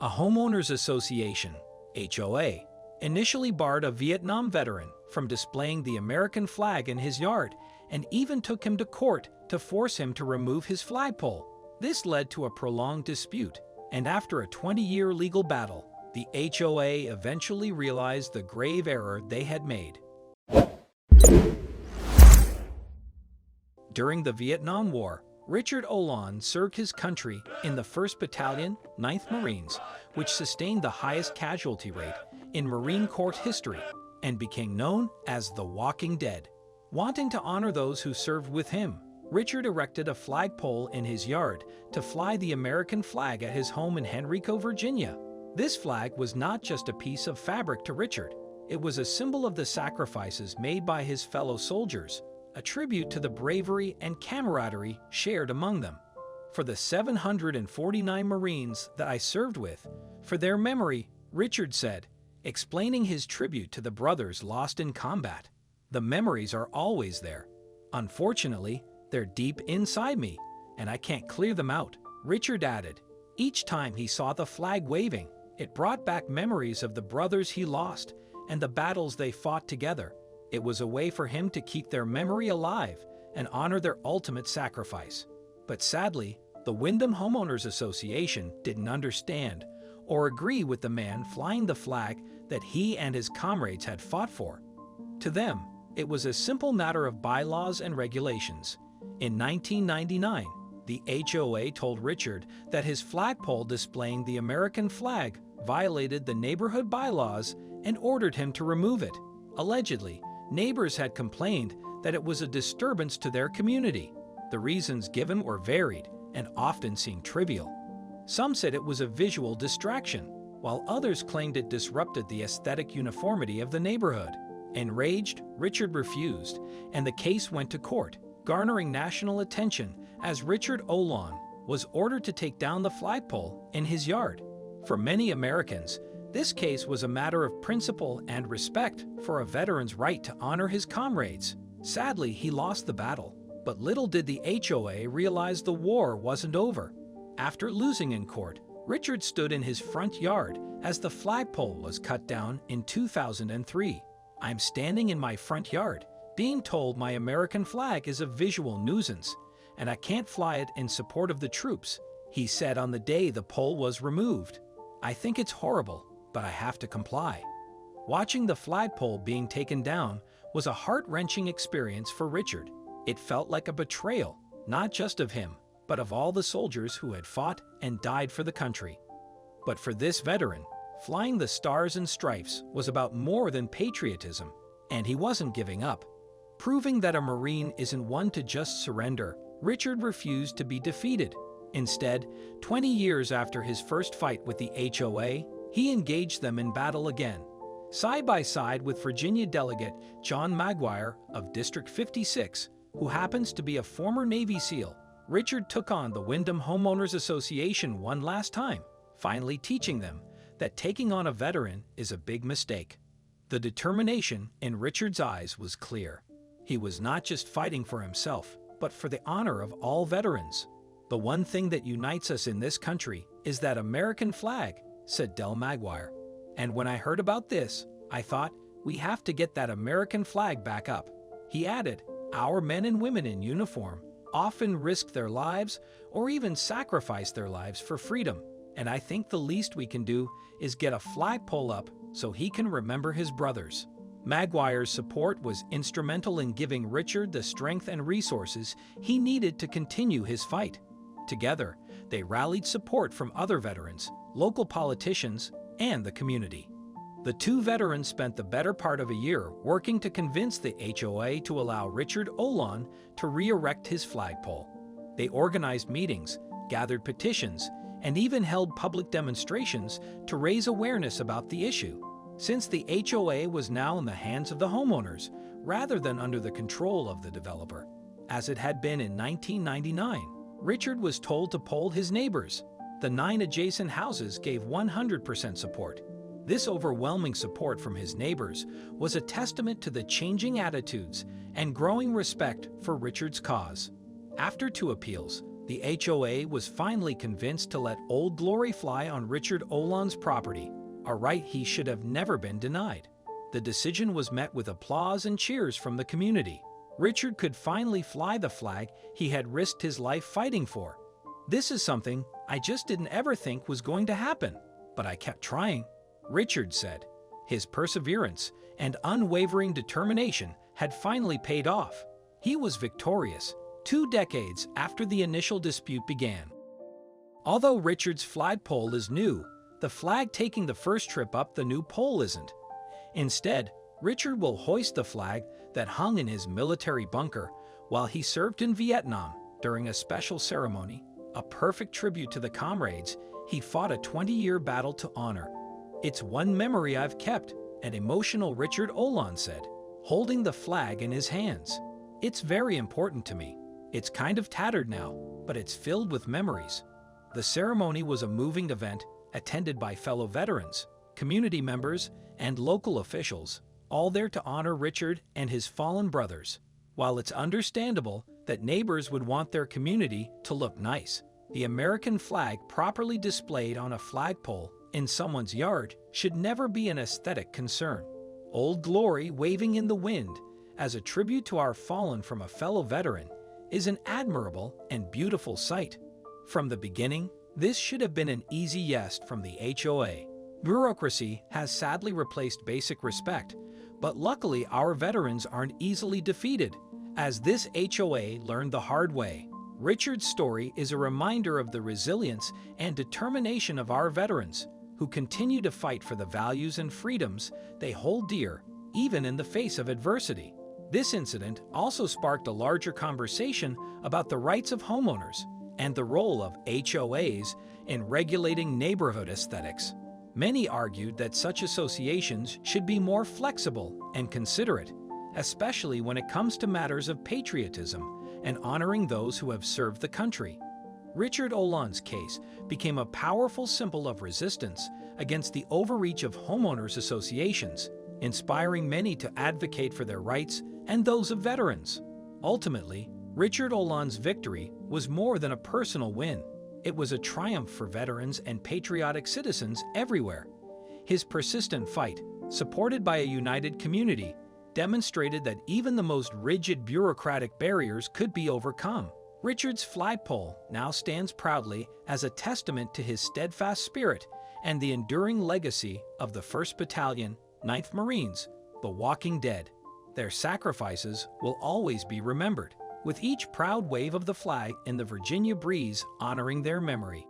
A homeowners association, HOA, initially barred a Vietnam veteran from displaying the American flag in his yard and even took him to court to force him to remove his flagpole. This led to a prolonged dispute, and after a 20-year legal battle, the HOA eventually realized the grave error they had made. During the Vietnam War, Richard Olan served his country in the 1st Battalion, 9th Marines, which sustained the highest casualty rate in Marine Corps history and became known as the Walking Dead. Wanting to honor those who served with him, Richard erected a flagpole in his yard to fly the American flag at his home in Henrico, Virginia. This flag was not just a piece of fabric to Richard. It was a symbol of the sacrifices made by his fellow soldiers, a tribute to the bravery and camaraderie shared among them. For the 749 Marines that I served with, for their memory, Richard said, explaining his tribute to the brothers lost in combat. The memories are always there. Unfortunately, they're deep inside me, and I can't clear them out, Richard added. Each time he saw the flag waving, it brought back memories of the brothers he lost and the battles they fought together. It was a way for him to keep their memory alive and honor their ultimate sacrifice. But sadly, the Windham Homeowners Association didn't understand or agree with the man flying the flag that he and his comrades had fought for. To them, it was a simple matter of bylaws and regulations. In 1999, the HOA told Richard that his flagpole displaying the American flag violated the neighborhood bylaws and ordered him to remove it. Allegedly, neighbors had complained that it was a disturbance to their community. The reasons given were varied and often seemed trivial. Some said it was a visual distraction, while others claimed it disrupted the aesthetic uniformity of the neighborhood. Enraged, Richard refused, and the case went to court, garnering national attention as Richard Olan was ordered to take down the flagpole in his yard. For many Americans, this case was a matter of principle and respect for a veteran's right to honor his comrades. Sadly, he lost the battle, but little did the HOA realize the war wasn't over. After losing in court, Richard stood in his front yard as the flagpole was cut down in 2003. "I'm standing in my front yard, being told my American flag is a visual nuisance, and I can't fly it in support of the troops," he said on the day the pole was removed. "I think it's horrible, but I have to comply." Watching the flagpole being taken down was a heart-wrenching experience for Richard. It felt like a betrayal, not just of him, but of all the soldiers who had fought and died for the country. But for this veteran, flying the stars and stripes was about more than patriotism, and he wasn't giving up. Proving that a Marine isn't one to just surrender, Richard refused to be defeated. Instead, 20 years after his first fight with the HOA, he engaged them in battle again. Side by side with Virginia delegate John Maguire of District 56, who happens to be a former Navy SEAL, Richard took on the Windham Homeowners Association one last time, finally teaching them that taking on a veteran is a big mistake. The determination in Richard's eyes was clear. He was not just fighting for himself, but for the honor of all veterans. "The one thing that unites us in this country is that American flag," said Del Maguire. "And when I heard about this, I thought, we have to get that American flag back up." He added, "Our men and women in uniform often risk their lives or even sacrifice their lives for freedom, and I think the least we can do is get a flagpole up so he can remember his brothers." Maguire's support was instrumental in giving Richard the strength and resources he needed to continue his fight. Together, they rallied support from other veterans, local politicians, and the community. The two veterans spent the better part of a year working to convince the HOA to allow Richard Olan to re-erect his flagpole. They organized meetings, gathered petitions, and even held public demonstrations to raise awareness about the issue. Since the HOA was now in the hands of the homeowners, rather than under the control of the developer, as it had been in 1999, Richard was told to poll his neighbors. The 9 adjacent houses gave 100% support. This overwhelming support from his neighbors was a testament to the changing attitudes and growing respect for Richard's cause. After 2 appeals, The HOA was finally convinced to let Old Glory fly on Richard Olan's property, a right he should have never been denied. The decision was met with applause and cheers from the community. Richard could finally fly the flag he had risked his life fighting for. "This is something I just didn't ever think was going to happen, but I kept trying," Richard said. His perseverance and unwavering determination had finally paid off. He was victorious 2 decades after the initial dispute began. Although Richard's flagpole is new, the flag taking the first trip up the new pole isn't. Instead, Richard will hoist the flag that hung in his military bunker while he served in Vietnam during a special ceremony, a perfect tribute to the comrades he fought a 20-year battle to honor. "It's one memory I've kept," an emotional Richard Olan said, holding the flag in his hands. "It's very important to me. It's kind of tattered now, but it's filled with memories." The ceremony was a moving event attended by fellow veterans, community members, and local officials, all there to honor Richard and his fallen brothers. While it's understandable that neighbors would want their community to look nice, the American flag properly displayed on a flagpole in someone's yard should never be an aesthetic concern. Old Glory waving in the wind as a tribute to our fallen from a fellow veteran is an admirable and beautiful sight. From the beginning, this should have been an easy yes from the HOA. Bureaucracy has sadly replaced basic respect, but luckily our veterans aren't easily defeated, as this HOA learned the hard way. Richard's story is a reminder of the resilience and determination of our veterans, who continue to fight for the values and freedoms they hold dear, even in the face of adversity. This incident also sparked a larger conversation about the rights of homeowners and the role of HOAs in regulating neighborhood aesthetics. Many argued that such associations should be more flexible and considerate, especially when it comes to matters of patriotism and honoring those who have served the country. Richard Olan's case became a powerful symbol of resistance against the overreach of homeowners associations, inspiring many to advocate for their rights and those of veterans. Ultimately, Richard Olan's victory was more than a personal win. It was a triumph for veterans and patriotic citizens everywhere. His persistent fight, supported by a united community, demonstrated that even the most rigid bureaucratic barriers could be overcome. Richard's flagpole now stands proudly as a testament to his steadfast spirit and the enduring legacy of the 1st Battalion, 9th Marines, the Walking Dead. Their sacrifices will always be remembered, with each proud wave of the flag in the Virginia breeze honoring their memory.